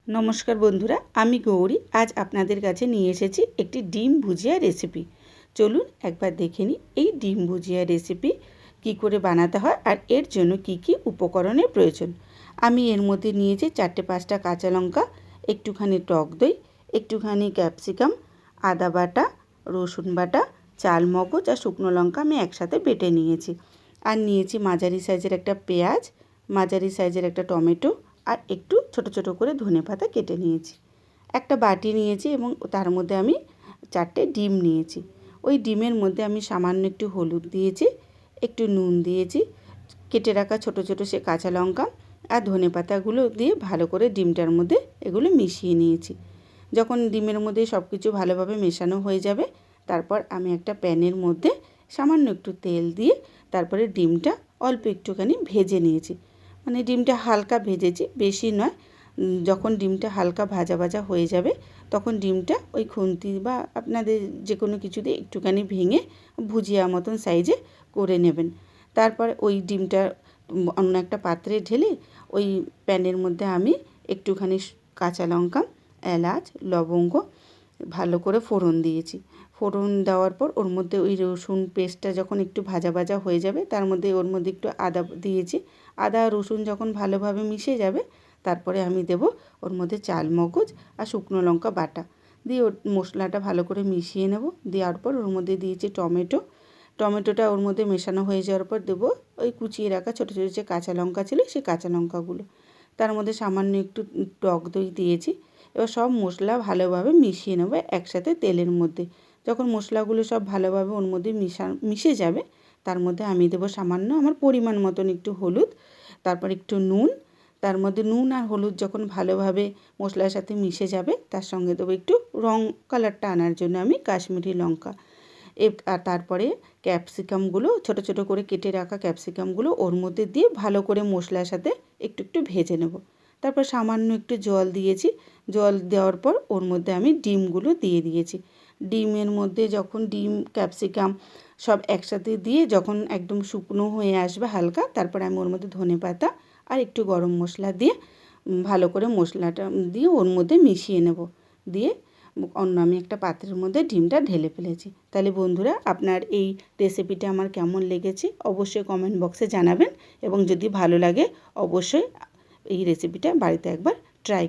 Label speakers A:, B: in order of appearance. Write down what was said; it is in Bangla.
A: নমস্কার বন্ধুরা, আমি গৌরী। আজ আপনাদের কাছে নিয়ে এসেছি একটি ডিম ভুজিয়া রেসিপি। চলুন একবার দেখে নিই এই ডিম ভুজিয়া রেসিপি কি করে বানাতে হয় আর এর জন্য কি কি উপকরণের প্রয়োজন। আমি এর মধ্যে নিয়েছি 4-5টা কাঁচা লঙ্কা, একটুখানি টক দই, একটুখানি ক্যাপসিকাম, আদা বাটা, রসুন বাটা, চাল মগজ আর শুকনো লঙ্কা আমি একসাথে বেটে নিয়েছি। আর নিয়েছি মাঝারি সাইজের একটা পেঁয়াজ, মাঝারি সাইজের একটা টমেটো আর একটু ছোট ছোট করে ধনেপাতা কেটে নিয়েছি। একটা বাটি নিয়েছি এবং তার মধ্যে আমি 4টে ডিম নিয়েছি। ওই ডিমের মধ্যে আমি সামান্য একটু হলুদ দিয়েছি, একটু নুন দিয়েছি, কেটে রাখা ছোট ছোট সে কাঁচা লঙ্কা আর ধনেপাতাগুলো দিয়ে ভালো করে ডিমটার মধ্যে এগুলো মিশিয়ে নিয়েছি। যখন ডিমের মধ্যে সব কিছু ভালোভাবে মেশানো হয়ে যাবে, তারপর আমি একটা প্যানের মধ্যে সামান্য একটু তেল দিয়ে তারপরে ডিমটা অল্প একটুখানি ভেজে নিয়েছি। মানে ডিমটা হালকা ভেজেছি, বেশি নয়। যখন ডিমটা হালকা ভাজা ভাজা হয়ে যাবে, তখন ডিমটা ওই খুন্তি বা আপনাদের যে কোনো কিছু দিয়ে একটুখানি ভেঙে ভুজিয়া মতন সাইজে করে নেবেন। তারপর ওই ডিমটা অন্য একটা পাত্রে ঢেলে ওই প্যানের মধ্যে আমি একটুখানি কাঁচা লঙ্কা, এলাচ, লবঙ্গ ভালো করে ফোড়ন দিয়েছি। ফোড়ন দেওয়ার পর ওর মধ্যে ওই রসুন পেস্টটা যখন একটু ভাজা ভাজা হয়ে যাবে, তার মধ্যে ওর মধ্যে একটু আদা দিয়েছি। আদা রসুন যখন ভালোভাবে মিশে যাবে, তারপরে আমি দেব ওর মধ্যে চাল মগজ আর শুকনো লঙ্কা বাটা দিয়ে ওর মশলাটা ভালো করে মিশিয়ে নেব। দেওয়ার পর ওর মধ্যে দিয়েছি টমেটোটা ওর মধ্যে মেশানো হয়ে যাওয়ার পর দেবো ওই কুচিয়ে রাখা ছোটো ছোটো যে কাঁচা লঙ্কা ছিল, সেই কাঁচা লঙ্কাগুলো। তার মধ্যে সামান্য একটু টক দই দিয়েছি। এবার সব মশলা ভালোভাবে মিশিয়ে নেব একসাথে তেলের মধ্যে। যখন মশলাগুলো সব ভালোভাবে ওর মধ্যে মিশে যাবে, তার মধ্যে আমি দেবো সামান্য আমার পরিমাণ মতন একটু হলুদ, তারপর একটু নুন। তার মধ্যে নুন আর হলুদ যখন ভালোভাবে মশলার সাথে মিশে যাবে, তার সঙ্গে দেবো একটু রং কালারটা আনার জন্য আমি কাশ্মীরি লঙ্কা। আর তারপরে ক্যাপসিকামগুলো ছোটো ছোটো করে কেটে রাখা ক্যাপসিকামগুলো ওর মধ্যে দিয়ে ভালো করে মশলার সাথে একটু একটু ভেজে নেব। তারপর সামান্য একটু জল দিয়েছি। জল দেওয়ার পর ওর মধ্যে আমি ডিমগুলো দিয়ে দিয়েছি। ডিমের মধ্যে যখন ডিম ক্যাপসিকাম সব একসাথে দিয়ে যখন একদম শুকনো হয়ে আসবে হালকা, তারপর আমি ওর মধ্যে ধনেপাতা আর একটু গরম মশলা দিয়ে ভালো করে মশলাটা দিয়ে ওর মধ্যে মিশিয়ে নেব। দিয়ে অন্য আমি একটা পাত্রের মধ্যে ডিমটা ঢেলে ফেলেছি। তাহলে বন্ধুরা, আপনার এই রেসিপিটা আমার কেমন লেগেছে অবশ্যই কমেন্ট বক্সে জানাবেন, এবং যদি ভালো লাগে অবশ্যই এই রেসিপিটা বাড়িতে একবার ট্রাই